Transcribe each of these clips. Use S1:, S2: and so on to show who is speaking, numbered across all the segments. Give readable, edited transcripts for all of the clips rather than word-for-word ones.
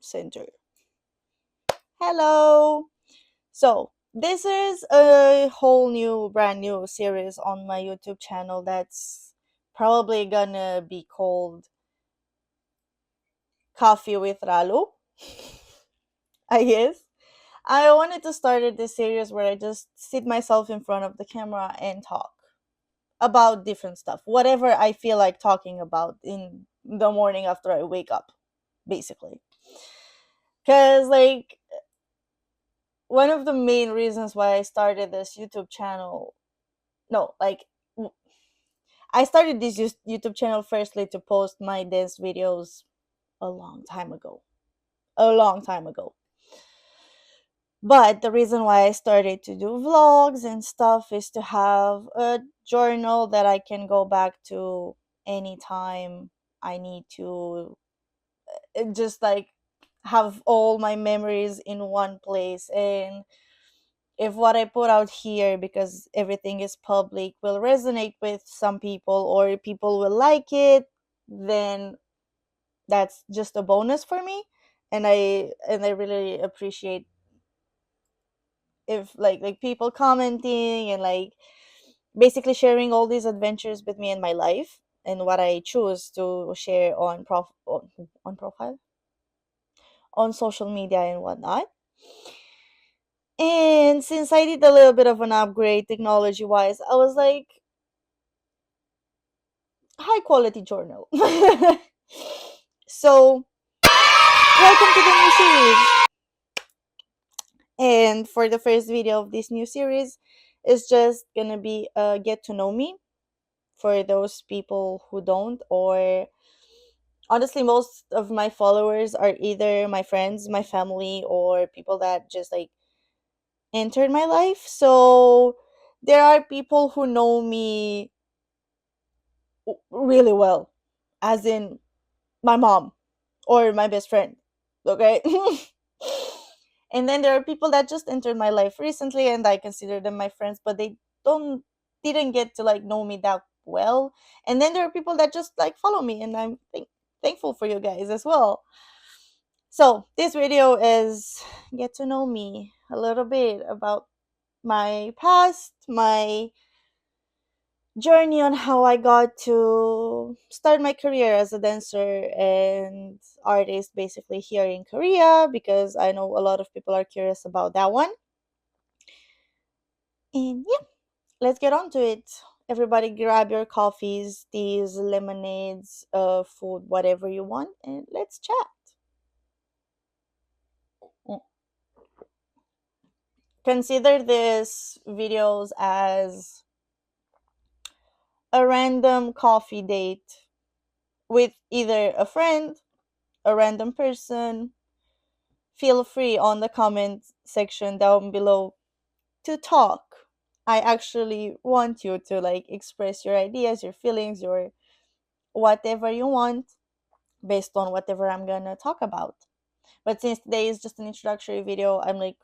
S1: Center. Hello. So, this is a whole new, brand new series on my YouTube channel that's probably gonna be called Coffee with Ralu, I guess. I wanted to start this series where I just sit myself in front of the camera and talk about different stuff, whatever I feel like talking about in the morning after I wake up, basically. Because, like, one of the main reasons why I started this YouTube channel, no, like, I started this YouTube channel firstly to post my dance videos a long time ago. A long time ago. But the reason why I started to do vlogs and stuff is to have a journal that I can go back to anytime I need to, just like have all my memories in one place. And if what I put out here, because everything is public, will resonate with some people or people will like it, then that's just a bonus for me. And I really appreciate if like people commenting and like basically sharing all these adventures with me in my life and what I choose to share on profile, on social media and whatnot. And since I did a little bit of an upgrade technology wise, I was like, high quality journal. So, welcome to the new series. And for the first video of this new series, it's just gonna be get to know me for those people who don't, or honestly, most of my followers are either my friends, my family, or people that just like entered my life. So there are people who know me really well, as in my mom or my best friend. Okay. And then there are people that just entered my life recently and I consider them my friends, but they don't didn't get to like know me that well. And then there are people that just like follow me, and I'm thankful for you guys as well. So this video is get to know me a little bit about my past, my journey on how I got to start my career as a dancer and artist basically here in Korea, because I know a lot of people are curious about that one. And yeah, let's get on to it. Everybody grab your coffees, teas, lemonades, food, whatever you want, and let's chat. Mm. Consider this videos as a random coffee date with either a friend, a random person. Feel free on the comment section down below to talk. I actually want you to like express your ideas, your feelings, your whatever you want based on whatever I'm gonna talk about. But since today is just an introductory video, I'm like,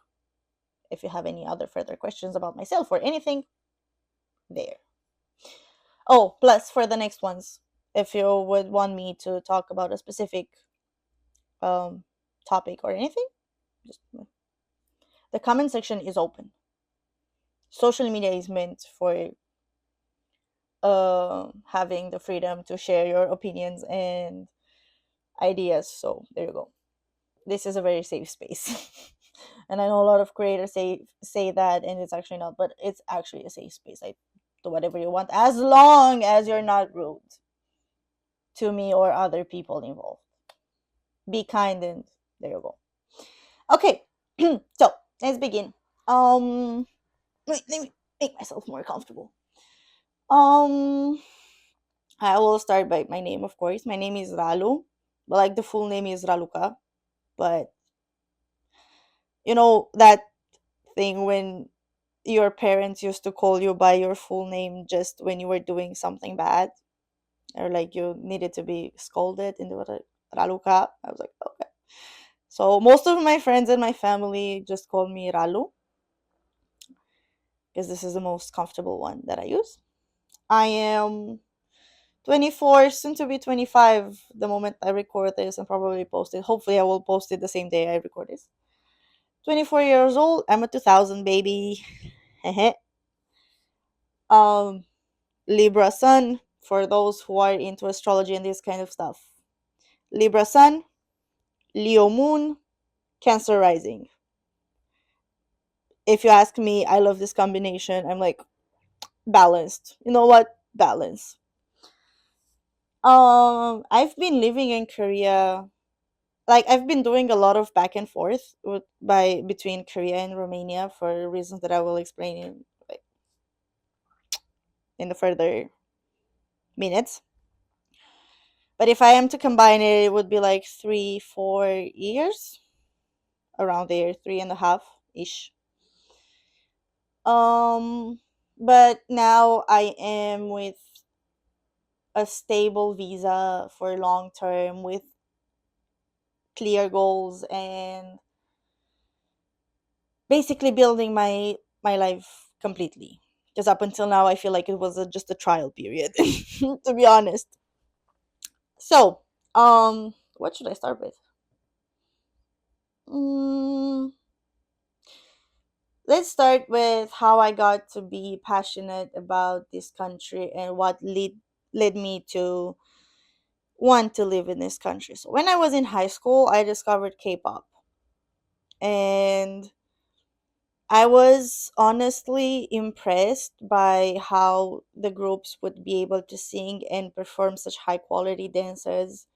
S1: if you have any other further questions about myself or anything, there. Oh, plus for the next ones, if you would want me to talk about a specific um topic or anything, just the comment section is open. Social media is meant for having the freedom to share your opinions and ideas. So there you go. This is a very safe space. And I know a lot of creators say that, and it's actually not, but it's actually a safe space. I do whatever you want as long as you're not rude to me or other people involved. Be kind, and there you go. Okay. So let's begin. Let me make myself more comfortable. Um I will start by my name, of course. My name is Ralu, but like the full name is Raluka. But you know that thing when your parents used to call you by your full name just when you were doing something bad, or like you needed to be scolded, and they were like, Raluka. I was like, okay. So most of my friends and my family just call me Ralu because this is the most comfortable one that I use. I am 24, soon to be 25 the moment I record this and probably post it. Hopefully, I will post it the same day I record this. 24 years old. I'm a 2000 baby. um, Libra Sun, for those who are into astrology and this kind of stuff. Libra Sun, Leo Moon, Cancer Rising. If you ask me, I love this combination. I'm like, balanced. You know what? Balance. I've been living in Korea. Like I've been doing a lot of back and forth by between Korea and Romania for reasons that I will explain in the further minutes. But if I am to combine it, it would be like 3 4 years, around there, 3.5 ish. Um, but now I am with a stable visa for long term with clear goals and basically building my life completely. Because up until now, I feel like it was just a trial period, to be honest. So, what should I start with? Mm, let's start with how I got to be passionate about this country and what led me to want to live in this country. So, when I was in high school, I discovered K-pop, and I was honestly impressed by how the groups would be able to sing and perform such high quality dances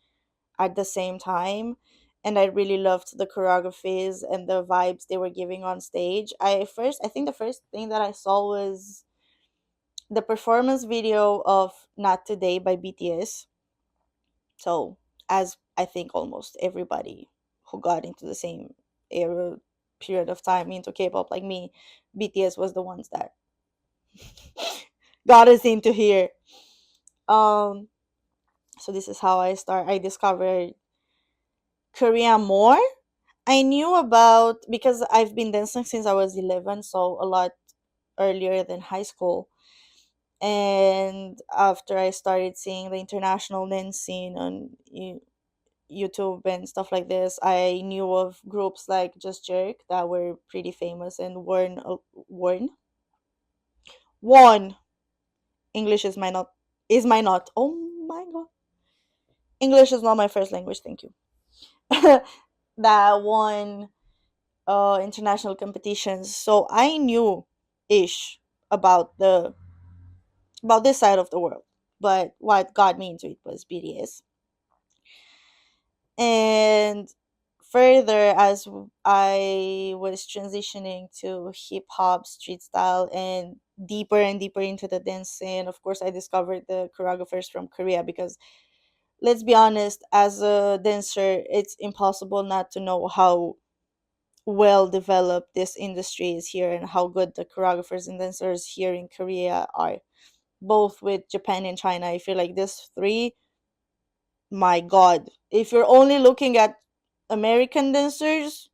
S1: at the same time. And I really loved the choreographies and the vibes they were giving on stage. I think the first thing that I saw was the performance video of Not Today by BTS. So, as I think almost everybody who got into the same era period of time into K-pop like me, BTS was the ones that got us into here. Um, so this is how I discovered Korea more. I knew about because I've been dancing since I was 11, so a lot earlier than high school. And after I started seeing the international dance scene on YouTube and stuff like this, I knew of groups like Just Jerk that were pretty famous and Warn. English is my not. Oh my god. English is not my first language, thank you. That won international competitions. So I knew ish about the about this side of the world. But what got me into it was BTS. And further, as I was transitioning to hip hop, street style, and deeper into the dance scene, of course, I discovered the choreographers from Korea because let's be honest, as a dancer, it's impossible not to know how well developed this industry is here and how good the choreographers and dancers here in Korea are, both with Japan and China. I feel like this three, my god. If you're only looking at American dancers,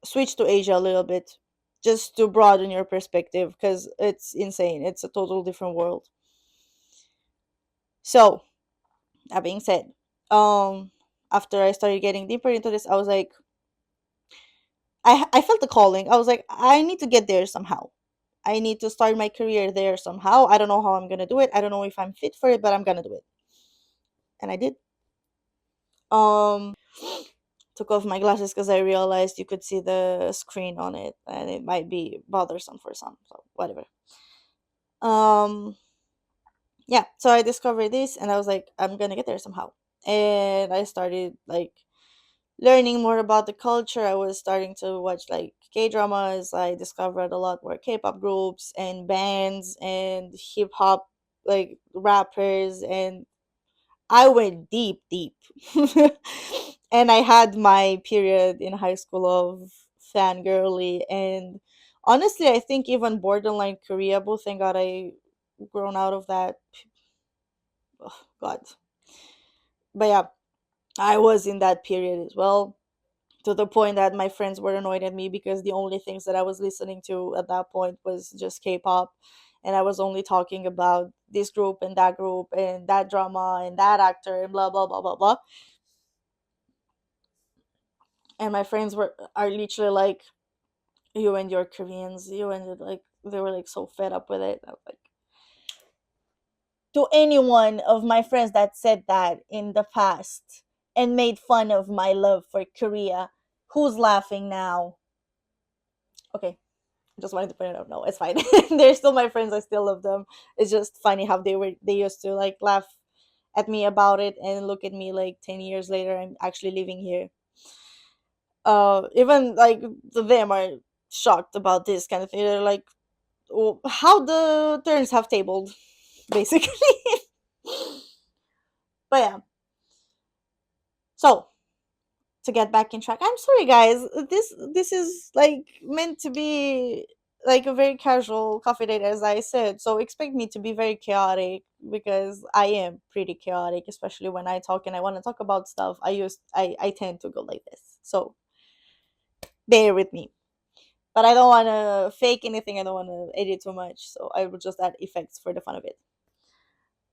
S1: switch to Asia a little bit just to broaden your perspective because it's insane. It's a total different world. So, that being said, um, after I started getting deeper into this, I was like, I felt the calling. I was like, I need to get there somehow. I need to start my career there somehow. I don't know how I'm gonna do it. I don't know if I'm fit for it, but I'm gonna do it. And I did. Took off my glasses because I realized you could see the screen on it, and it might be bothersome for some. So whatever. Um, yeah. So I discovered this, and I was like, I'm gonna get there somehow. And I started like learning more about the culture. I was starting to watch like K dramas. I discovered a lot more K-pop groups and bands and hip hop like rappers, and I went deep, deep. And I had my period in high school of fangirly, and honestly, I think even borderline Korea, both thank God I grown out of that. Oh, God. But yeah, I was in that period as well, to the point that my friends were annoyed at me because the only things that I was listening to at that point was just K-pop, and I was only talking about this group and that drama and that actor and blah blah blah blah blah. And my friends were are literally like, you and your Koreans, you and like, they were like so fed up with it. I was like, to anyone of my friends that said that in the past and made fun of my love for Korea, who's laughing now? Okay, just wanted to point it out. No, it's fine. They're still my friends. I still love them. It's just funny how they used to like laugh at me about it and look at me like 10 years later I'm actually living here. Even like them are shocked about this kind of thing. They're like, "Oh, how the turns have tabled," basically. But yeah, so to get back in track, I'm sorry guys, this is like meant to be like a very casual coffee date, as I said, so expect me to be very chaotic because I am pretty chaotic, especially when I talk and I want to talk about stuff. I tend to go like this, so bear with me. But I don't want to fake anything, I don't want to edit too much, so I will just add effects for the fun of it.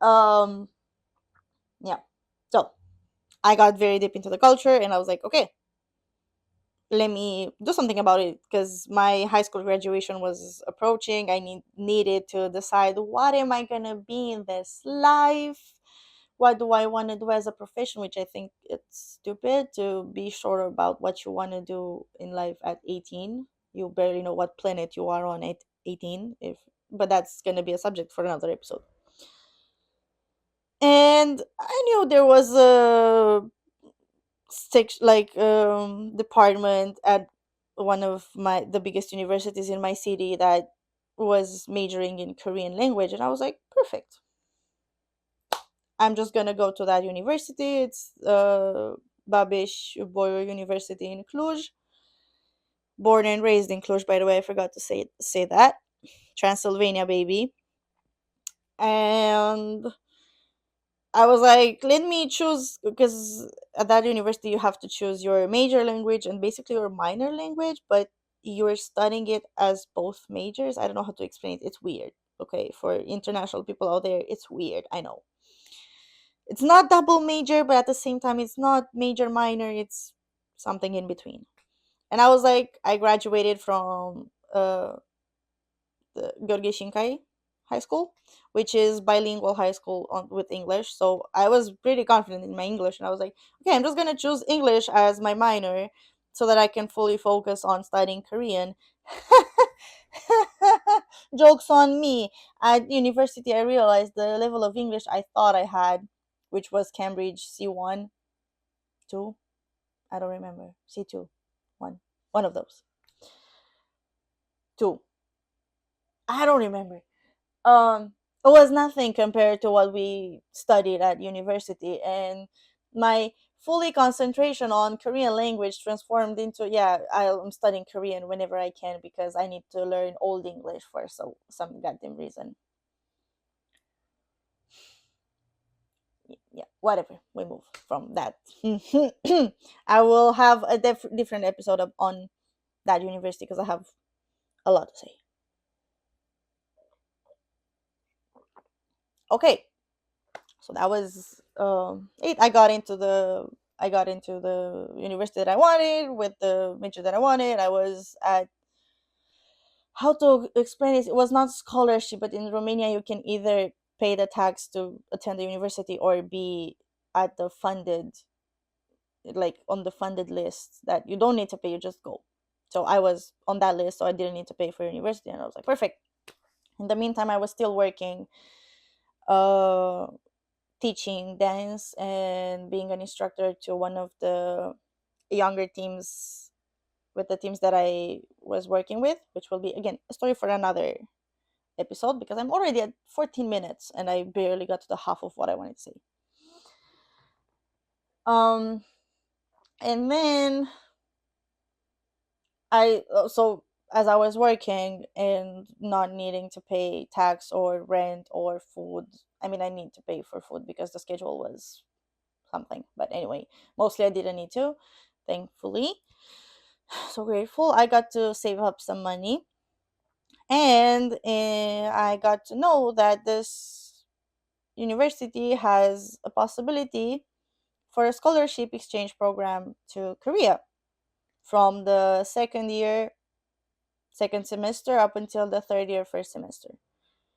S1: um yeah, so I got very deep into the culture and I was like, okay, let me do something about it because my high school graduation was approaching. I needed to decide, what am I going to be in this life? What do I want to do as a profession? Which I think it's stupid to be sure about what you want to do in life at 18. You barely know what planet you are on at 18. If But that's going to be a subject for another episode. And I knew there was a department at one of my the biggest universities in my city that was majoring in Korean language, and I was like, perfect, I'm just gonna go to that university. It's Babish Boyo University in Cluj. Born and raised in Cluj, by the way, I forgot to say that. Transylvania, baby. And I was like, let me choose, because at that university you have to choose your major language and basically your minor language, but you're studying it as both majors. I don't know how to explain it. It's weird. Okay, for international people out there, it's weird. I know. It's not double major, but at the same time, it's not major minor. It's something in between. And I was like, I graduated from the Gheorghe Shinkai High School, which is bilingual high school with English. So I was pretty confident in my English, and I was like, okay, I'm just gonna choose English as my minor so that I can fully focus on studying Korean. Jokes on me. At university, I realized the level of English I thought I had, which was Cambridge C1, 2. I don't remember. C2, 1. One of those. 2. I don't remember. It was nothing compared to what we studied at university, and my fully concentration on Korean language transformed into, yeah, I'm studying Korean whenever I can because I need to learn old English for some goddamn reason. Yeah, whatever, we move from that. I will have a different episode on that university because I have a lot to say. Okay, so that was it. I got into the university that I wanted with the major that I wanted. I was at, how to explain it, it was not scholarship, but in Romania you can either pay the tax to attend the university or be at the funded, like on the funded list that you don't need to pay, you just go. So I was on that list, so I didn't need to pay for university, and I was like, perfect. In the meantime, I was still working, uh teaching dance and being an instructor to one of the younger teams with the teams that I was working with, which will be again a story for another episode because I'm already at 14 minutes and I barely got to the half of what I wanted to say. Um and then so as I was working and not needing to pay tax or rent or food, I mean I need to pay for food because the schedule was something, but anyway, mostly I didn't need to, thankfully. So grateful I got to save up some money, And I got to know that this university has a possibility for a scholarship exchange program to Korea from the second year, second semester up until the third year, first semester.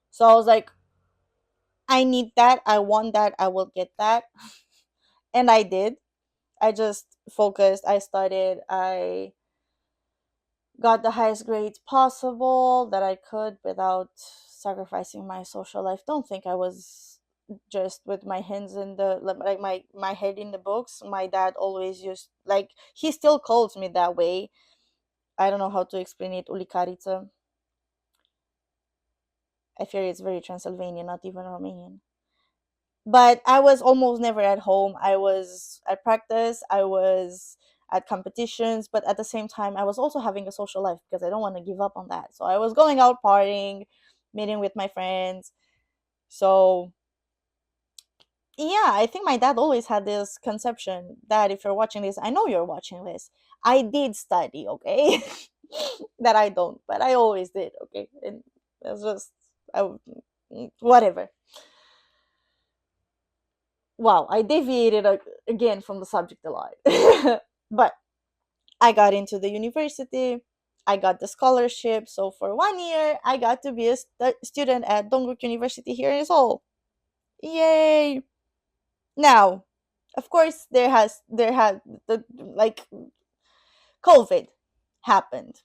S1: So I was like, I need that. I want that. I will get that. And I did. I just focused. I studied. I got the highest grades possible that I could without sacrificing my social life. Don't think I was just with my hands in the like my head in the books. My dad always used, like, he still calls me that way. I don't know how to explain it. Ulikarica. I fear it's very Transylvanian, not even Romanian. But I was almost never at home. I was at practice, I was at competitions, but at the same time, I was also having a social life because I don't want to give up on that. So I was going out partying, meeting with my friends. So yeah, I think my dad always had this conception that if you're watching this, I know you're watching this. I did study, okay? That I don't, but I always did, okay? And it's just, whatever. Wow, I deviated again from the subject a lot. But I got into the university. I got the scholarship. So for 1 year, I got to be a student at Dongguk University here in Seoul. Yay! Now, of course, there had the like COVID happened.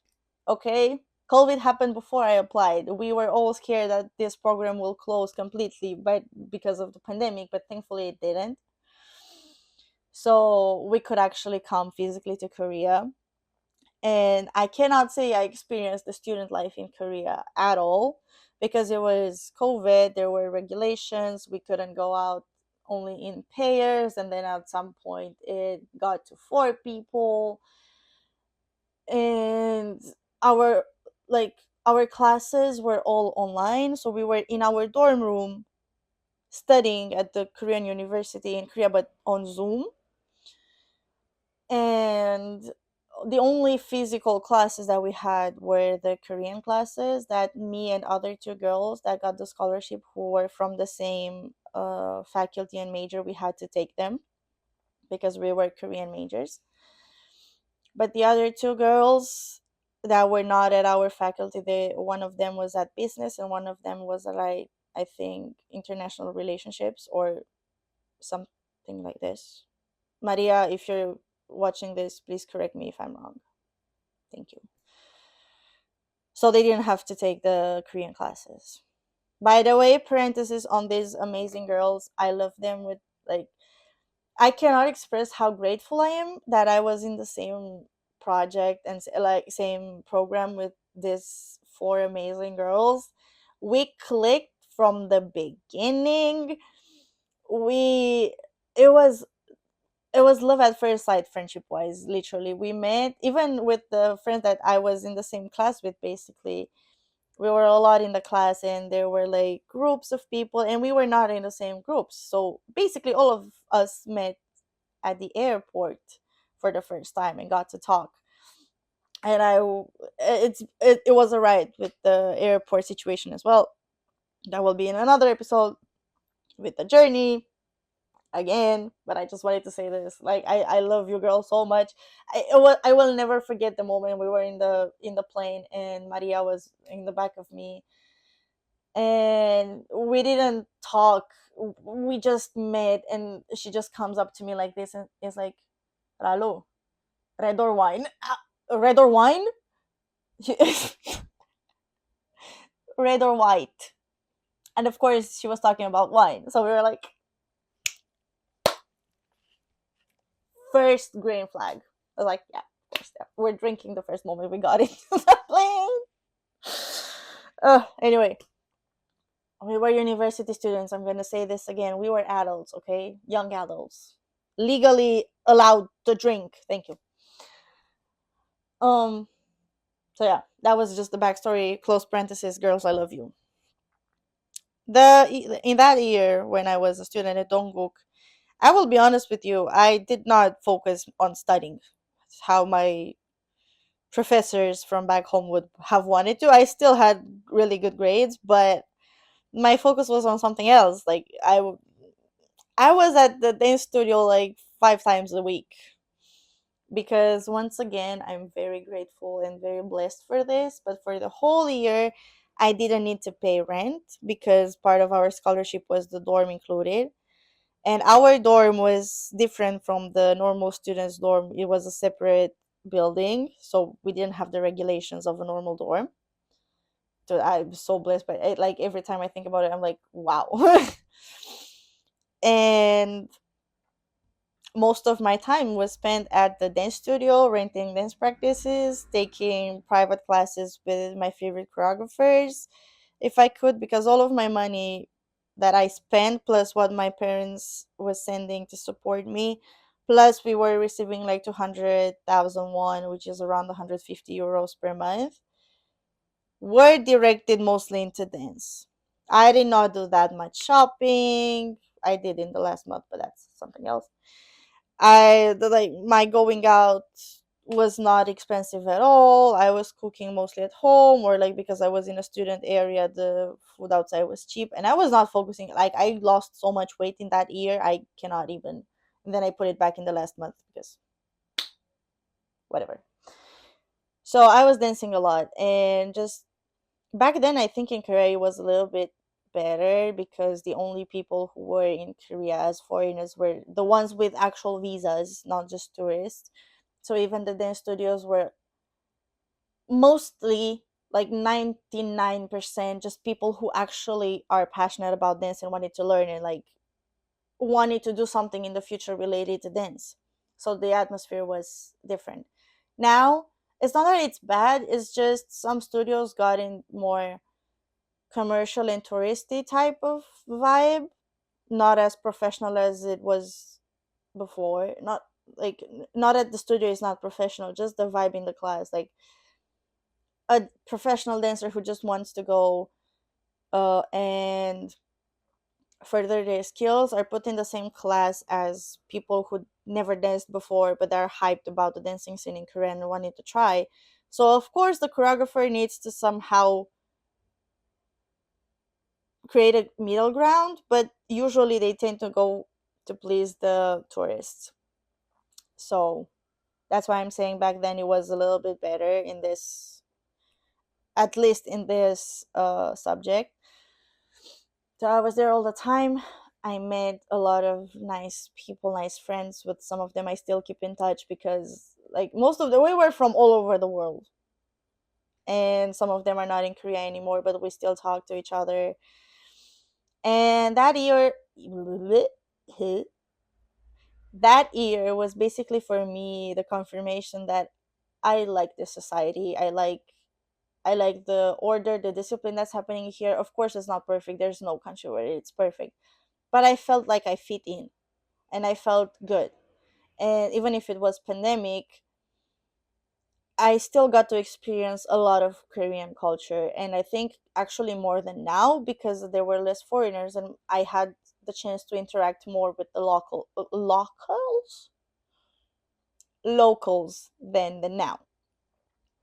S1: Okay, COVID happened before I applied. We were all scared that this program will close completely, but because of the pandemic. But thankfully, it didn't. So we could actually come physically to Korea. And I cannot say I experienced the student life in Korea at all because it was COVID, there were regulations, we couldn't go out only in pairs, and then at some point it got to four people. And our like our classes were all online, so we were in our dorm room studying at the Korean university in Korea but on Zoom. And the only physical classes that we had were the Korean classes that me and other two girls that got the scholarship who were from the same faculty and major, we had to take them because we were Korean majors. But the other two girls that were not at our faculty, they one of them was at business and one of them was at, like, I think international relationships or something like this. Maria, if you're watching this, please correct me if I'm wrong. Thank you. So they didn't have to take the Korean classes. By the way, parenthesis on these amazing girls. I love them with, like, I cannot express how grateful I am that I was in the same project and like same program with these four amazing girls. We clicked from the beginning. We it was it was love at first sight, friendship wise. Literally, we met even with the friends that I was in the same class with. Basically, we were a lot in the class and there were like groups of people and we were not in the same groups, so basically all of us met at the airport for the first time and got to talk. And it was a ride with the airport situation as well. That will be in another episode with the journey again, but I just wanted to say this, like, I love you girl so much. I will never forget the moment we were in the plane and Maria was in the back of me and we didn't talk. We just met and she just comes up to me like this and is like, Ralu, red or wine? Red or wine? Red or white? And of course she was talking about wine, so we were like, first green flag. I was like, yeah, we're drinking the first moment we got into the plane. Anyway, we were university students. I'm gonna say this again. We were adults, okay? Young adults. Legally allowed to drink. Thank you. Um, so yeah, that was just the backstory. Close parenthesis, girls, I love you. In that year when I was a student at Dongguk, I will be honest with you, I did not focus on studying. How my professors from back home would have wanted to. I still had really good grades, but my focus was on something else. Like I was at the dance studio like 5 times a week, because once again, I'm very grateful and very blessed for this. But for the whole year, I didn't need to pay rent because part of our scholarship was the dorm included. And our dorm was different from the normal students' dorm. It was a separate building, so we didn't have the regulations of a normal dorm. So I'm so blessed by it. Like every time I think about it, I'm like, wow. And most of my time was spent at the dance studio, renting dance practices, taking private classes with my favorite choreographers if I could, because all of my money that I spent plus what my parents was sending to support me, plus we were receiving like 200,000 won, which is around 150 euros per month, were directed mostly into dance. I did not do that much shopping. I did in the last month, but that's something else. Like my going out was not expensive at all. I was cooking mostly at home, or like because I was in a student area, the food outside was cheap, and I was not focusing. Like I lost so much weight in that year, I cannot even. And then I put it back in the last month because whatever. So I was dancing a lot, and just back then, I think in Korea it was a little bit better because the only people who were in Korea as foreigners were the ones with actual visas, not just tourists. So even the dance studios were mostly like 99% just people who actually are passionate about dance and wanted to learn and like wanted to do something in the future related to dance. So the atmosphere was different. Now, it's not that it's bad, it's just some studios got in more commercial and touristy type of vibe, not as professional as it was before. Not like not that the studio is not professional, just the vibe in the class. Like a professional dancer who just wants to go and further their skills are put in the same class as people who never danced before but are hyped about the dancing scene in Korea and wanted to try. So of course the choreographer needs to somehow create a middle ground, but usually they tend to go to please the tourists. So that's why I'm saying back then it was a little bit better in this, at least in this subject. So I was there all the time. I met a lot of nice people, nice friends. With some of them, I still keep in touch because, like, most of the we were from all over the world, and some of them are not in Korea anymore, but we still talk to each other. And that year was basically for me the confirmation that I like this society. I like the order, the discipline that's happening here. Of course, it's not perfect. There's no country where it's perfect, but I felt like I fit in, and I felt good. And even if it was pandemic, I still got to experience a lot of Korean culture, and I think actually more than now because there were less foreigners, and I had the chance to interact more with the locals than now.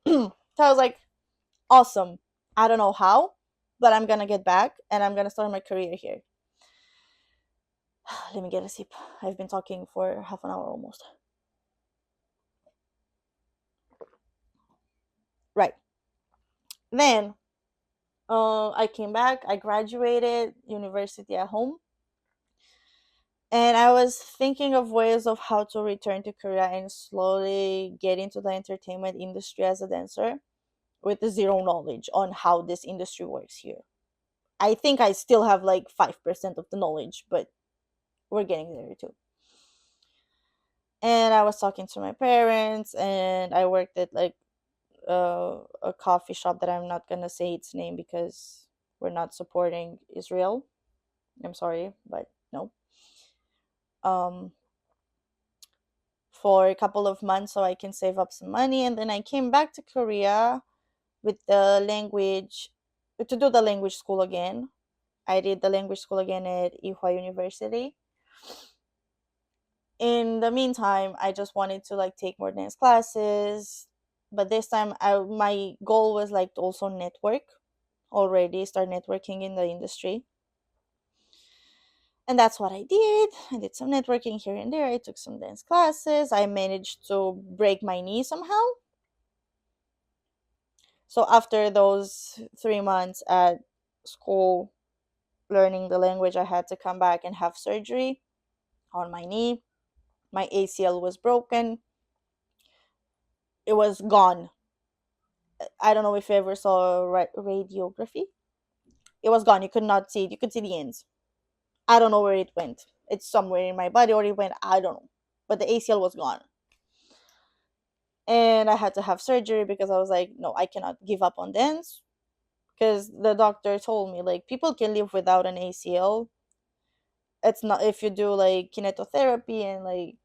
S1: So I was like, awesome. I don't know how, but I'm gonna get back and I'm gonna start my career here. Let me get a sip. I've been talking for half an hour almost. Right. Then I came back, I graduated university at home, and I was thinking of ways of how to return to Korea and slowly get into the entertainment industry as a dancer with zero knowledge on how this industry works here. I think I still have like 5% of the knowledge, but we're getting there too. And I was talking to my parents, and I worked at like a coffee shop that I'm not gonna say its name because we're not supporting Israel. I'm sorry, but no. Um, for a couple of months so I can save up some money, and then I came back to Korea with the language to do the language school again. I did the language school again at Ihwa University. In the meantime, I just wanted to like take more dance classes, But this time, my goal was like to also network, already start networking in the industry. And that's what I did. I did some networking here and there. I took some dance classes. I managed to break my knee somehow. So after those 3 months at school learning the language, I had to come back and have surgery on my knee. My ACL was broken. It was gone. I don't know if you ever saw radiography. It was gone. You could not see it. You could see the ends. I don't know where it went. It's somewhere in my body or it went. I don't know. But the ACL was gone. And I had to have surgery because I was like, no, I cannot give up on dance. Because the doctor told me, like, people can live without an ACL. It's not if you do like kinetotherapy and like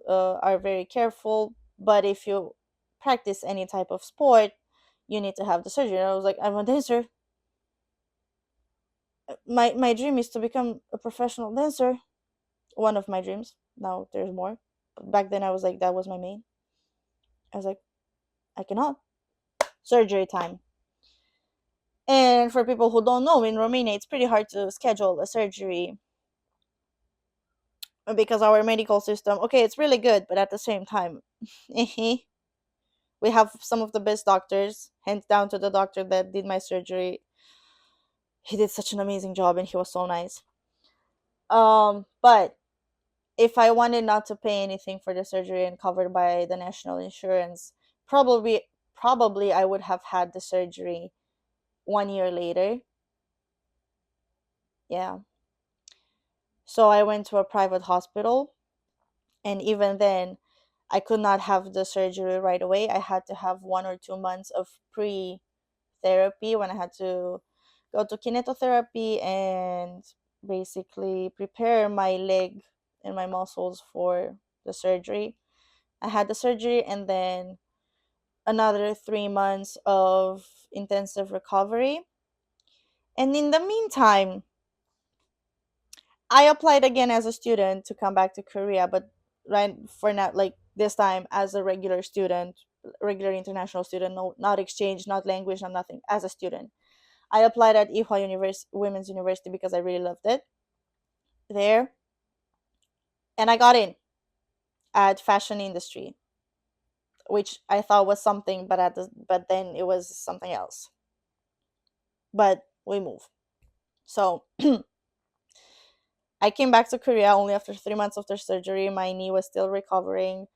S1: are very careful. But if you practice any type of sport, you need to have the surgery. And I was like, I'm a dancer. My dream is to become a professional dancer. One of my dreams. Now there's more. But back then I was like, that was my main. I was like, I cannot. Surgery time. And for people who don't know, in Romania, it's pretty hard to schedule a surgery because our medical system, okay, it's really good, but at the same time, we have some of the best doctors, hands down to the doctor that did my surgery. He did such an amazing job and he was so nice. But if I wanted not to pay anything for the surgery and covered by the national insurance, probably I would have had the surgery 1 year later. Yeah. So I went to a private hospital, and even then I could not have the surgery right away. I had to have 1 or 2 months of pre therapy when I had to go to kinetotherapy and basically prepare my leg and my muscles for the surgery. I had the surgery and then another 3 months of intensive recovery. And in the meantime, I applied again as a student to come back to Korea, but right for now, like this time as a regular student, regular international student, no, not exchange, not language, not nothing, as a student. I applied at Ihwa Women's University because I really loved it there, and I got in at fashion industry, which I thought was something, but then it was something else. But we move. So I came back to Korea only after 3 months after surgery. My knee was still recovering.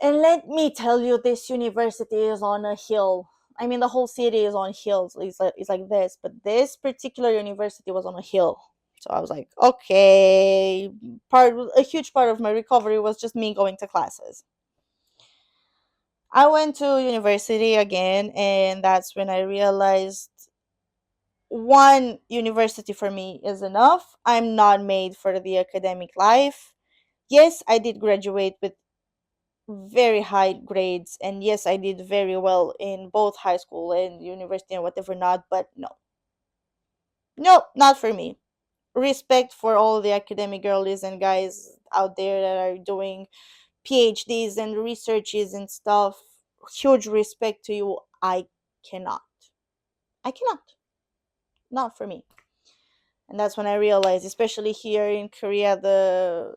S1: And let me tell you, this university is on a hill. I mean, the whole city is on hills. It's like this, but this particular university was on a hill. So I was like, okay. A huge part of my recovery was just me going to classes. I went to university again, and that's when I realized one university for me is enough. I'm not made for the academic life. Yes, I did graduate with very high grades, and yes, I did very well in both high school and university and whatever not, but no. No, not for me. Respect for all the academic girlies and guys out there that are doing PhDs and researches and stuff. Huge respect to you. Cannot. I cannot. Not for me. And that's when I realized, especially here in Korea, the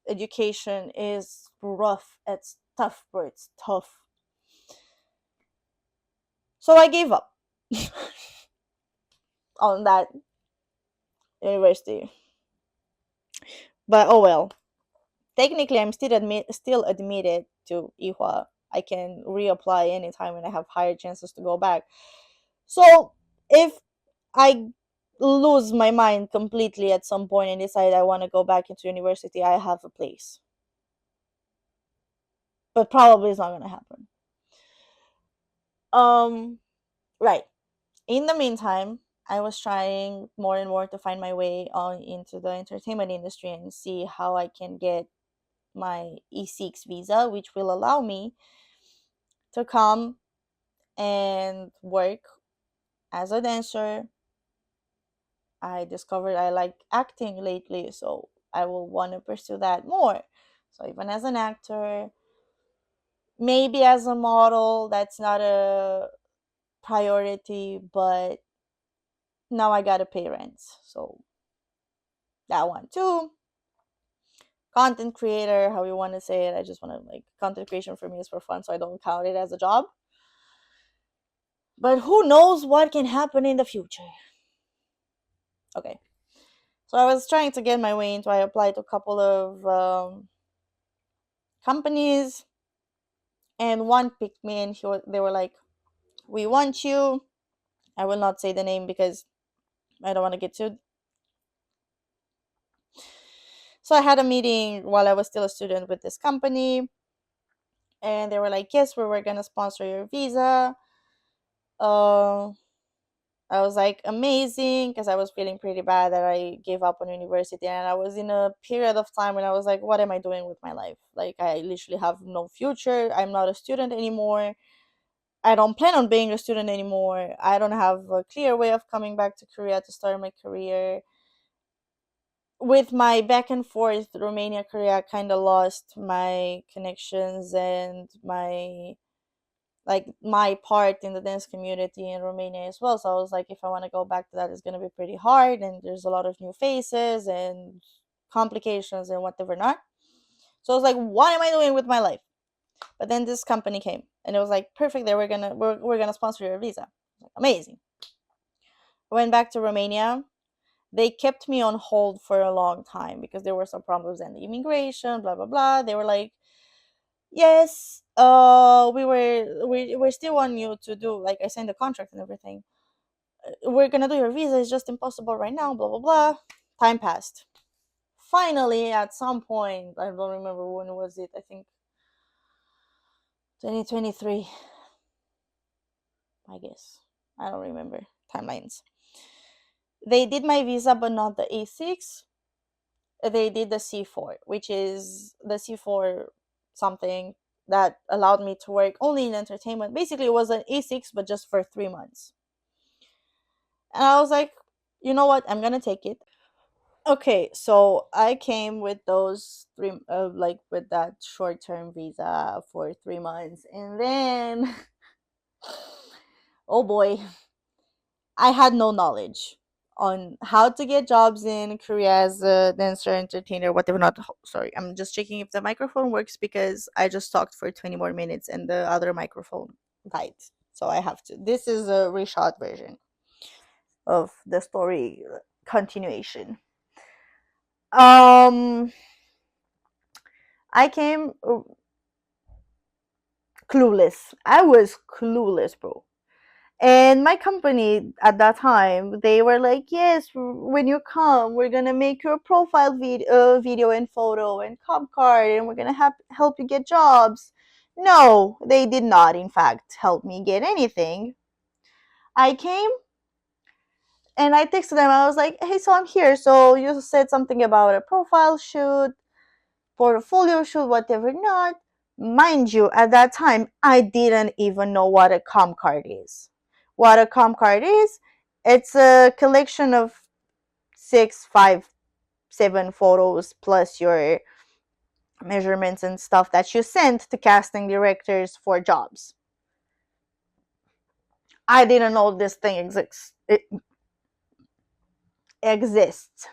S1: education is rough. It's tough, bro. It's tough. So I gave up on that university. But oh well. Technically, I'm still admitted to Ihwa. I can reapply anytime when I have higher chances to go back. So if I lose my mind completely at some point and decide I want to go back into university, I have a place. But probably it's not gonna happen. Um, right. In the meantime, I was trying more and more to find my way on into the entertainment industry and see how I can get my E6 visa, which will allow me to come and work as a dancer. I discovered I like acting lately, so I will want to pursue that more. So even as an actor, Maybe as a model, that's not a priority, but now I gotta pay rent. So that one too. Content creator, how you want to say it. I just want to like content creation for me is for fun, so I don't count it as a job. But who knows what can happen in the future? Okay. So I was trying to get my way into. I applied to a couple of companies, and one picked me, and they were like, "We want you." I will not say the name because I don't want to get sued. So I had a meeting while I was still a student with this company, and they were like, "Yes, we're gonna sponsor your visa." Uh, I was like, amazing, because I was feeling pretty bad that I gave up on university, and I was in a period of time when I was like, what am I doing with my life? Like, I literally have no future. I'm not a student anymore. I don't plan on being a student anymore. I don't have a clear way of coming back to Korea to start my career. With my back and forth Romania Korea, I kind of lost my connections and my part in the dance community in Romania as well. So I was like, if I want to go back to that, it's going to be pretty hard, and there's a lot of new faces and complications and whatever not. So I was like, what am I doing with my life? But then this company came, and it was like, perfect. There, we're gonna sponsor your visa. Like, amazing. I went back to Romania. They kept me on hold for a long time because there were some problems in the immigration, blah blah blah. They were like, yes, we still want you to do, like, I signed the contract and everything. We're gonna do your visa. It's just impossible right now. Blah blah blah. Time passed. Finally, at some point, I don't remember when was it. I think 2023. I guess I don't remember timelines. They did my visa, but not the A6. They did the C4, which is the C4 something that allowed me to work only in entertainment. Basically, it was an A6, but just for 3 months. And I was like, you know what? I'm gonna take it. Okay, so I came with those like with that short term visa for 3 months, and then, oh boy, I had no knowledge on how to get jobs in Korea as a dancer, entertainer, whatever. Not sorry, I'm just checking if the microphone works because I just talked for 20 more minutes and the other microphone died. So I have to. This is a reshot version of the story continuation. Um, I came clueless. I was clueless, bro. And my company at that time, they were like, yes, when you come, we're gonna make your profile video and photo and comp card, and we're gonna help you get jobs. No, they did not, in fact, help me get anything. I came and I texted them. I was like, hey, so I'm here. So you said something about a profile shoot, portfolio shoot, whatever not. Mind you, at that time, I didn't even know what a comp card is. What a comp card is, it's a collection of 6, 5, 7 photos plus your measurements and stuff that you send to casting directors for jobs. I didn't know this thing exists. It exists.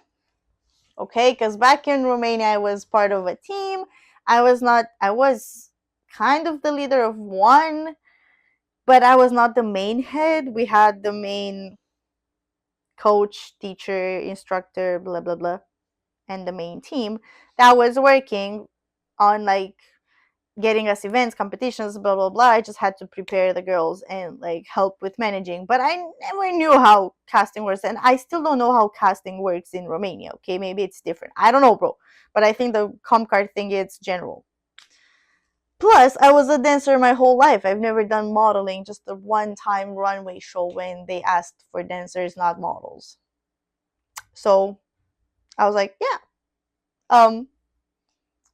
S1: Okay, because back in Romania, I was part of a team. I was kind of the leader of one, but I was not the main head. We had the main coach, teacher, instructor, blah blah blah, and the main team that was working on like getting us events, competitions, blah blah blah. I just had to prepare the girls and like help with managing, but I never knew how casting works, and I still don't know how casting works in Romania. Okay, maybe it's different. I don't know, bro. But I think the comp card thing is general. Plus, I was a dancer my whole life. I've never done modeling, just the one time runway show when they asked for dancers, not models. So I was like, yeah. Um,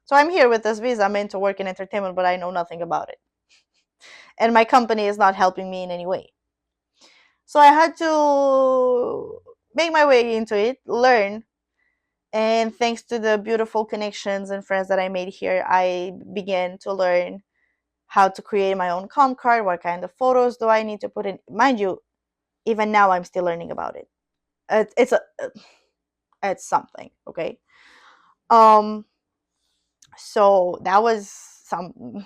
S1: so I'm here with this visa. I'm meant to work in entertainment, but I know nothing about it. And my company is not helping me in any way. So I had to make my way into it, learn. And thanks to the beautiful connections and friends that I made here, I began to learn how to create my own comp card, what kind of photos do I need to put in. Mind you, even now I'm still learning about it. It's a it's something, okay? Um, so that was some.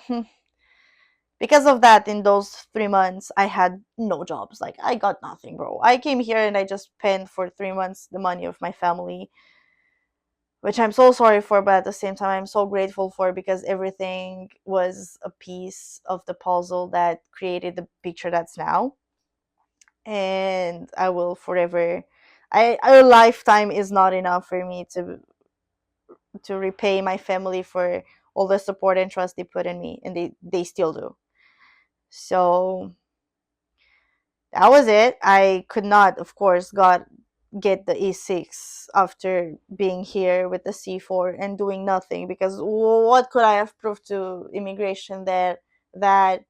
S1: Because of that, in those 3 months I had no jobs. Like, I got nothing, bro. I came here and I just spent for 3 months the money of my family, which I'm so sorry for, but at the same time I'm so grateful for, because everything was a piece of the puzzle that created the picture that's now. And I will forever, a lifetime is not enough for me to repay my family for all the support and trust they put in me, and they still do. So that was it. I could not, of course, got get the E6 after being here with the C4 and doing nothing, because what could I have proved to immigration there that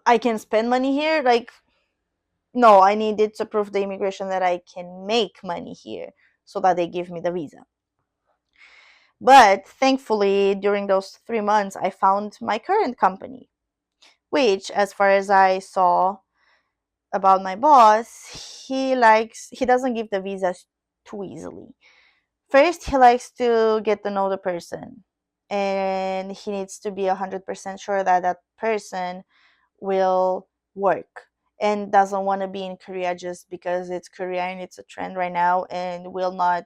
S1: I can spend money here? Like, no, I needed to prove the immigration that I can make money here so that they give me the visa. But thankfully, during those 3 months, I found my current company, which, as far as I saw about my boss, he doesn't give the visas too easily. First, he likes to get to know the person, and he needs to be 100% sure that that person will work and doesn't want to be in Korea just because it's Korea and it's a trend right now, and will not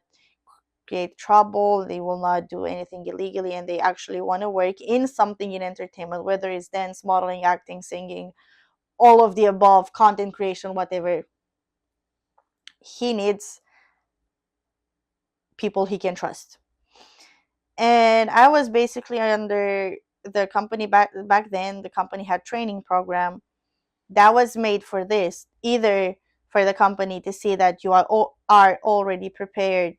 S1: create trouble. They will not do anything illegally, and they actually want to work in something in entertainment, whether it's dance, modeling, acting, singing, all of the above, content creation, whatever. He needs people he can trust. And I was basically under the company back then. The company had training program that was made for this, either for the company to see that you are already prepared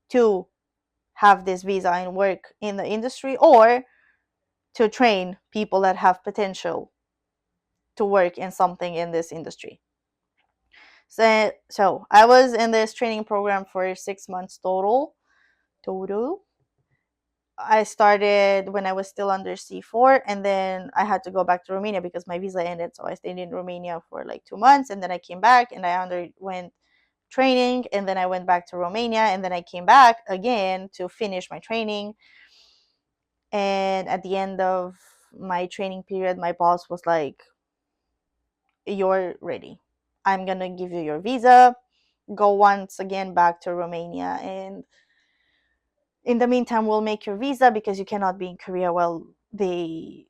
S1: to have this visa and work in the industry, or to train people that have potential to work in something in this industry. So I was in this training program for 6 months total. I started when I was still under C4, and then I had to go back to Romania because my visa ended. So I stayed in Romania for like 2 months, and then I came back and I underwent training, and then I went back to Romania, and then I came back again to finish my training. And at the end of my training period, my boss was like, "You're ready. I'm gonna give you your visa. Go once again back to Romania, and in the meantime, we'll make your visa because you cannot be in Korea while they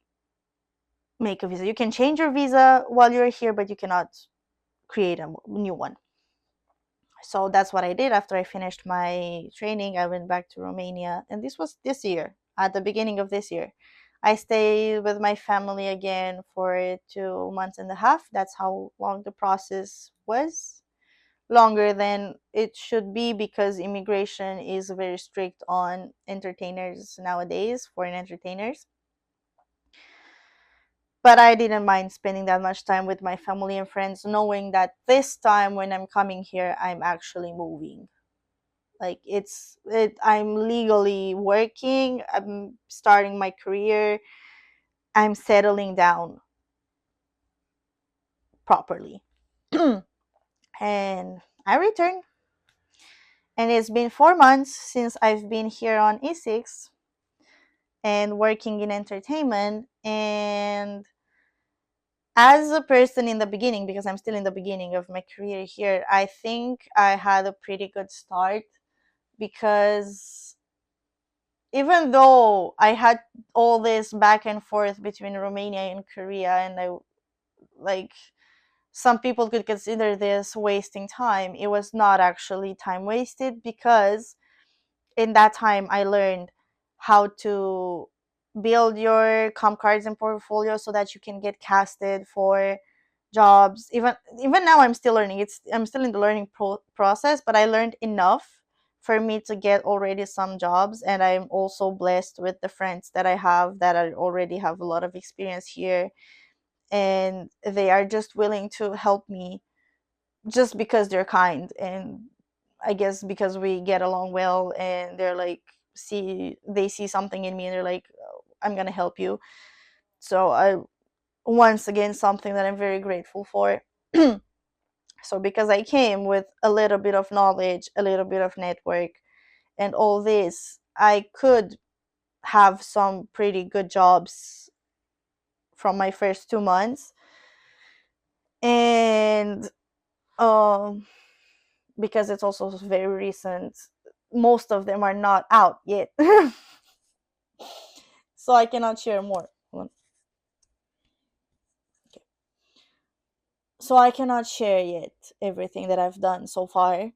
S1: make a visa. You can change your visa while you're here, but you cannot create a new one." So that's what I did. After I finished my training, I went back to Romania, and this was this year, at the beginning of this year. I stayed with my family again for 2 months and a half. That's how long the process was. Longer than it should be, because immigration is very strict on entertainers nowadays, foreign entertainers. But I didn't mind spending that much time with my family and friends, knowing that this time when I'm coming here, I'm actually moving. Like, I'm legally working, I'm starting my career, I'm settling down properly. And I returned, and it's been 4 months since I've been here on E6 and working in entertainment. And as a person in the beginning, because I'm still in the beginning of my career here, I think I had a pretty good start, because even though I had all this back and forth between Romania and Korea, and I, like, some people could consider this wasting time, it was not actually time wasted, because in that time I learned how to build your comp cards and portfolio so that you can get casted for jobs. Even now I'm still learning. I'm still in the learning process, but I learned enough for me to get already some jobs. And I'm also blessed with the friends that I have that I already have a lot of experience here, and they are just willing to help me just because they're kind, and I guess because we get along well, and they're like, see they see something in me, and they're like, I'm gonna help you. So I once again something that I'm very grateful for. So because I came with a little bit of knowledge, a little bit of network, and all this, I could have some pretty good jobs from my first 2 months. And um because it's also very recent, most of them are not out yet. So I cannot share more. So I cannot share yet everything that I've done so far,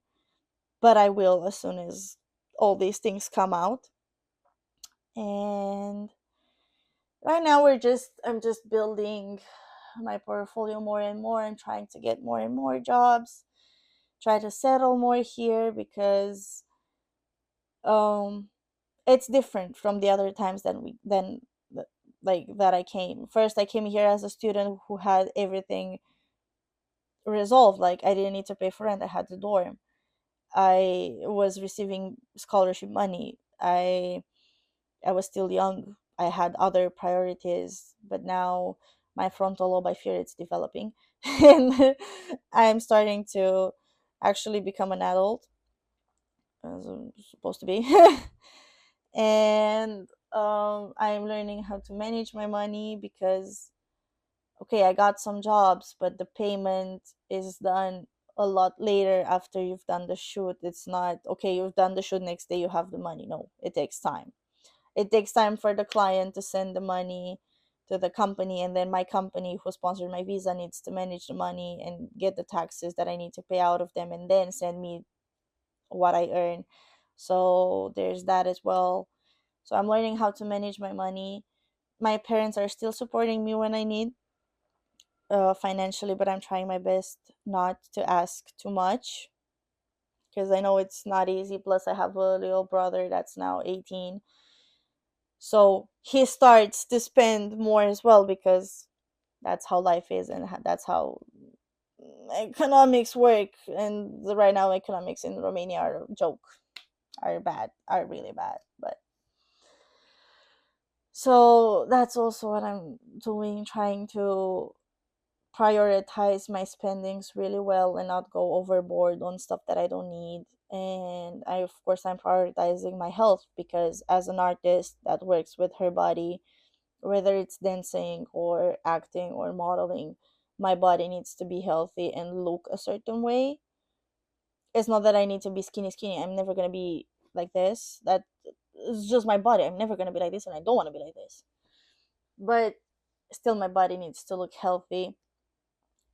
S1: but I will as soon as all these things come out. And right now I'm just building my portfolio more and more and trying to get more and more jobs, try to settle more here because um it's different from the other times like that I came. First I came here as a student who had everything resolved. Like I didn't need to pay for rent, I had the dorm, I was receiving scholarship money. I was still young. I had other priorities, but now my frontal lobe, I fear it's developing, and I'm starting to actually become an adult, as I'm supposed to be, and I'm learning how to manage my money because okay, I got some jobs, but the payment is done a lot later after you've done the shoot. It's not okay, you've done the shoot, next day you have the money. No, it takes time. It takes time for the client to send the money to the company, and then my company who sponsored my visa needs to manage the money and get the taxes that I need to pay out of them and then send me what I earn. So there's that as well. So I'm learning how to manage my money. My parents are still supporting me when I need financially, but I'm trying my best not to ask too much because I know it's not easy. Plus, I have a little brother that's now 18. So he starts to spend more as well because that's how life is and that's how economics work. And right now, economics in Romania are a joke, are bad, are really bad. But so that's also what I'm doing, trying to prioritize my spendings really well and not go overboard on stuff that I don't need. And I, of course, I'm prioritizing my health because as an artist that works with her body, whether it's dancing or acting or modeling, my body needs to be healthy and look a certain way. It's not that I need to be skinny. I'm never gonna be like this. That is just my body. I'm never gonna be like this, and I don't want to be like this. But still, my body needs to look healthy.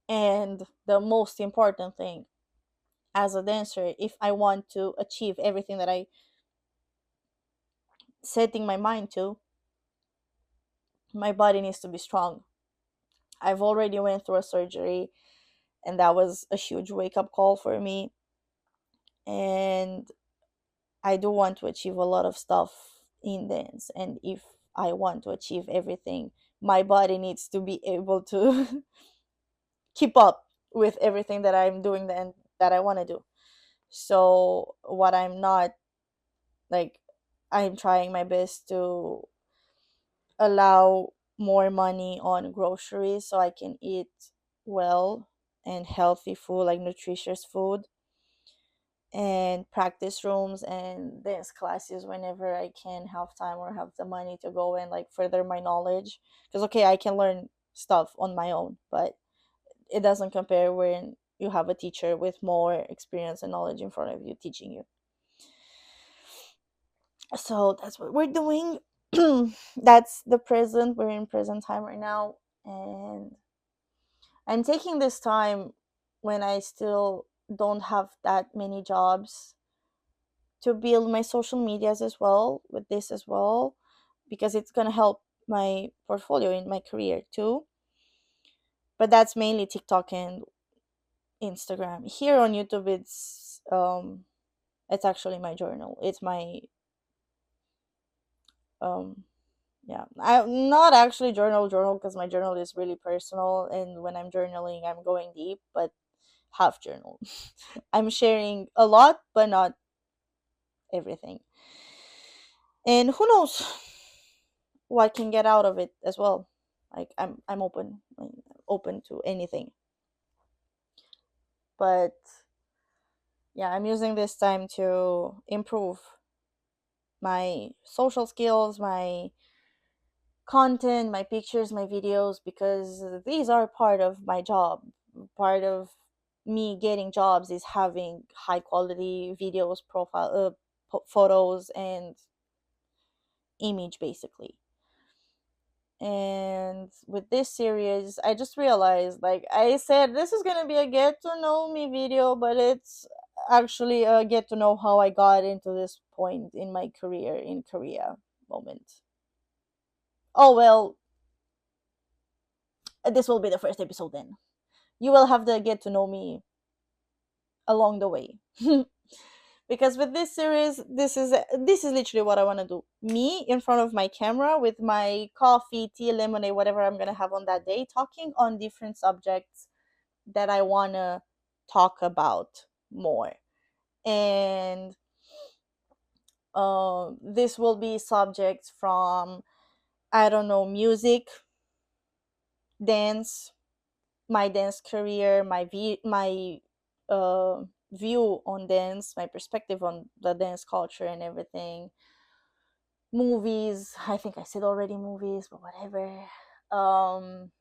S1: And the most important thing as a dancer, if I want to achieve everything that I setting my mind to, my body needs to be strong. I've already went through a surgery and that was a huge wake up call for me, and I do want to achieve a lot of stuff in dance, and if I want to achieve everything, my body needs to be able to keep up with everything that I'm doing and that I want to do. So what I'm not like, I'm trying my best to allow more money on groceries so I can eat well and healthy food, like nutritious food, and practice rooms and dance classes whenever I can have time or have the money to go and like further my knowledge. Because okay, I can learn stuff on my own, but it doesn't compare when you have a teacher with more experience and knowledge in front of you teaching you. So that's what we're doing. That's the present. We're in present time right now, and I'm taking this time when I still don't have that many jobs to build my social medias as well with this as well, because it's going to help my portfolio in my career too. But that's mainly TikTok and Instagram. Here on YouTube, it's actually my journal. It's my um yeah, I'm not actually journal because my journal is really personal, and when I'm journaling I'm going deep, but half journal. I'm sharing a lot but not everything. And who knows, what can get out of it as well. Like I'm open, like, open to anything. But yeah, I'm using this time to improve my social skills, my content, my pictures, my videos, because these are part of my job. Part of me getting jobs is having high quality videos, photos, and image basically. And with this series, I just realized, like I said, this is gonna be a get to know me video, but it's actually a get to know how I got into this point in my career in Korea moment. Oh well, this will be the first episode then. You will have to get to know me along the way. Because with this series, this is literally what I want to do. Me in front of my camera with my coffee, tea, lemonade, whatever I'm going to have on that day, talking on different subjects that I want to talk about more. And this will be subjects from, I don't know, music, dance, my dance career, my view on dance, my perspective on the dance culture and everything. Movies, I think I said already movies, but whatever. Um,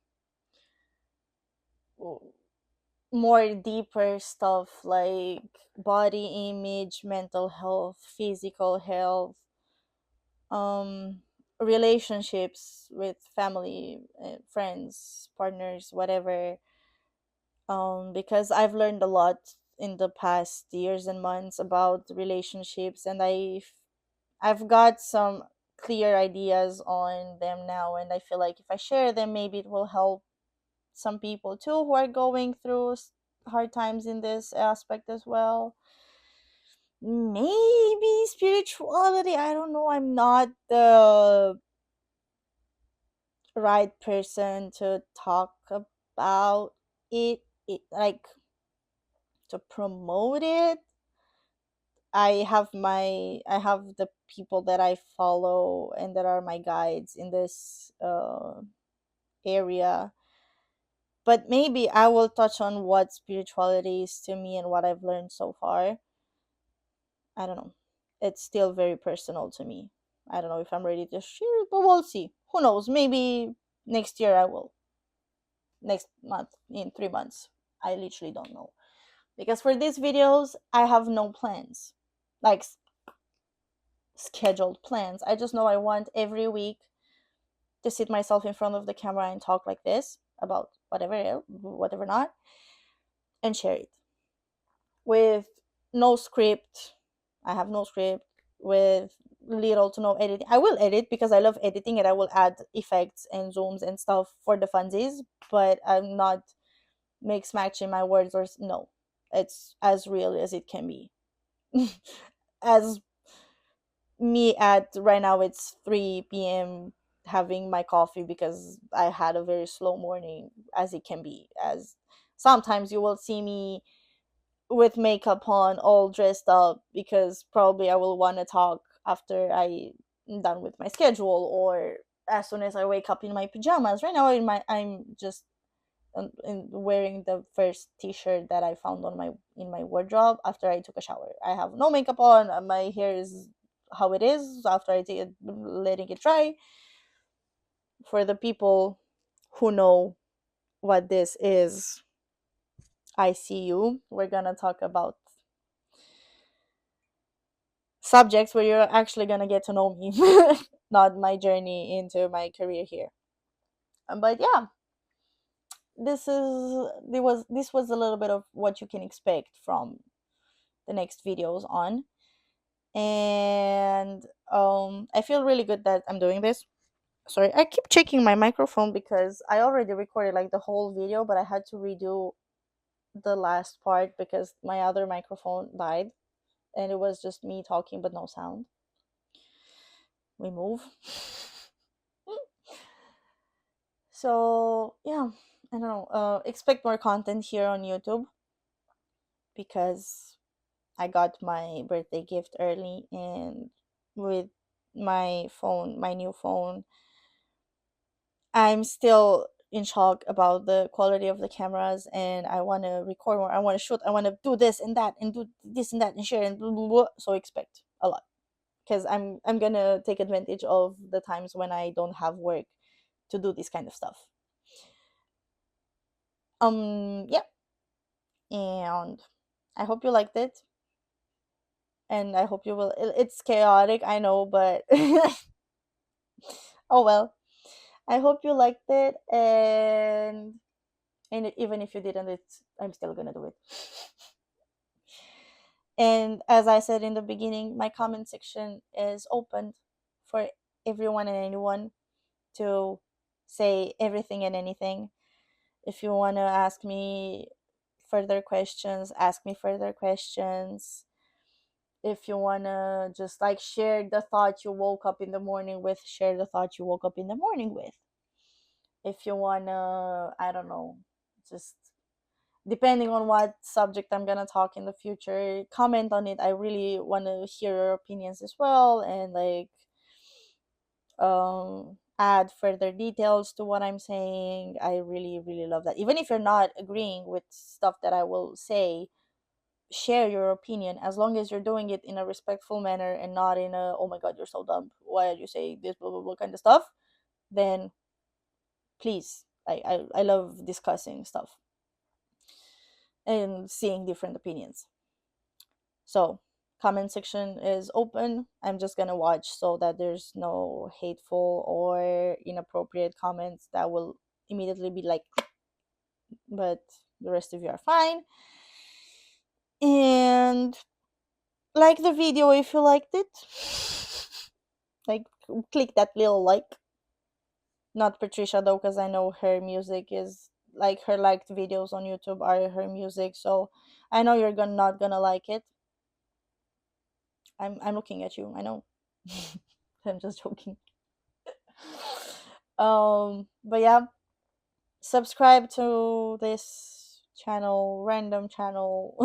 S1: more deeper stuff like body image, mental health, physical health, um, relationships with family, friends, partners, whatever. Because I've learned a lot in the past years and months about relationships, and I've got some clear ideas on them now, and I feel like if I share them, maybe it will help some people too who are going through hard times in this aspect as well. Maybe spirituality. I don't know. I'm not the right person to talk about it like to promote it. I have the people that I follow and that are my guides in this area. But maybe I will touch on what spirituality is to me and what I've learned so far. I don't know. It's still very personal to me. I don't know if I'm ready to share it, but we'll see. Who knows? Maybe next year I will. Next month, in 3 months. I literally don't know. Because for these videos, I have no plans. Like scheduled plans. I just know I want every week to sit myself in front of the camera and talk like this about whatever not, and share it with no script. I have no script, with little to no editing. I will edit because I love editing and I will add effects and zooms and stuff for the funsies, but I'm not mix matching my words or no. It's as real as it can be. As me at right now, it's 3 p.m. having my coffee because I had a very slow morning, as it can be. As sometimes you will see me with makeup on, all dressed up, because probably I will want to talk after I'm done with my schedule, or as soon as I wake up in my pajamas. Right now, I'm just wearing the first T-shirt that I found on my in my wardrobe after I took a shower. I have no makeup on. My hair is how it is after I take it, letting it dry. For the people who know what this is, I see you. We're gonna talk about subjects where you're actually gonna get to know me, not my journey into my career here. But yeah, this was a little bit of what you can expect from the next videos on. And I feel really good that I'm doing this. Sorry, I keep checking my microphone because I already recorded like the whole video, but I had to redo the last part because my other microphone died and it was just me talking but no sound. We move. So yeah, I don't know. Expect more content here on YouTube because I got my birthday gift early, and with my phone, my new phone, I'm still in shock about the quality of the cameras, and I want to record more. I want to shoot. I want to do this and that and do this and that and share and blah, blah, blah. So expect a lot, because I'm gonna take advantage of the times when I don't have work to do this kind of stuff. Yeah, and I hope you liked it, and I hope you will. It's chaotic, I know, but oh well. I hope you liked it, and even if you didn't, I'm still gonna do it. And as I said in the beginning, my comment section is open for everyone and anyone to say everything and anything. If you want to ask me further questions, ask me further questions. If you want to just like share the thought you woke up in the morning with, share the thought you woke up in the morning with. If you want to, I don't know, just depending on what subject I'm gonna talk in the future, comment on it. I really want to hear your opinions as well, and like add further details to what I'm saying. I really really love that. Even if you're not agreeing with stuff that I will say, share your opinion, as long as you're doing it in a respectful manner and not in a oh my god you're so dumb, why are you saying this, blah blah blah kind of stuff. Then please, I love discussing stuff and seeing different opinions. So comment section is open. I'm just gonna watch so that there's no hateful or inappropriate comments that will immediately be like, but the rest of you are fine. And like the video if you liked it. Like click that little like. Not Patricia though, because I know her music is like her liked videos on YouTube are her music, so I know you're not gonna like it. I'm looking at you. I know. I'm just joking. But yeah, subscribe to this channel, random channel.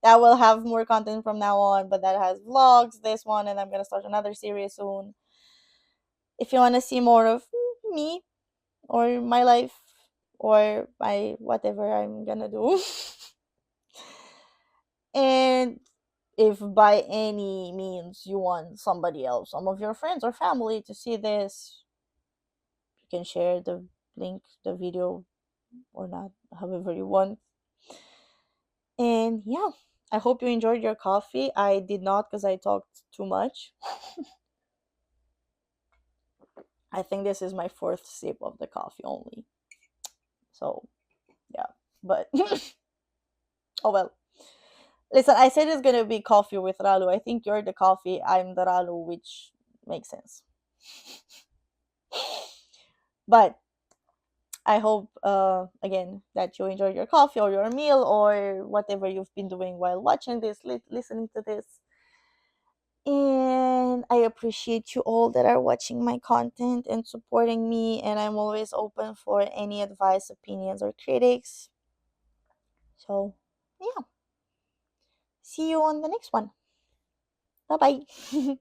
S1: That will have more content from now on, but that has vlogs, this one, and I'm gonna start another series soon. If you want to see more of me or my life or my whatever I'm gonna do. And if by any means you want somebody else, some of your friends or family to see this, you can share the link, the video, or not, however you want. And yeah, I hope you enjoyed your coffee. I did not because I talked too much. I think this is my fourth sip of the coffee only. So yeah, but oh well. Listen, I said it's gonna be coffee with Ralu. I think you're the coffee, I'm the Ralu, which makes sense. But I hope again that you enjoyed your coffee or your meal or whatever you've been doing while watching this, listening to this. And I appreciate you all that are watching my content and supporting me, and I'm always open for any advice, opinions, or critics. So yeah, see you on the next one. Bye bye.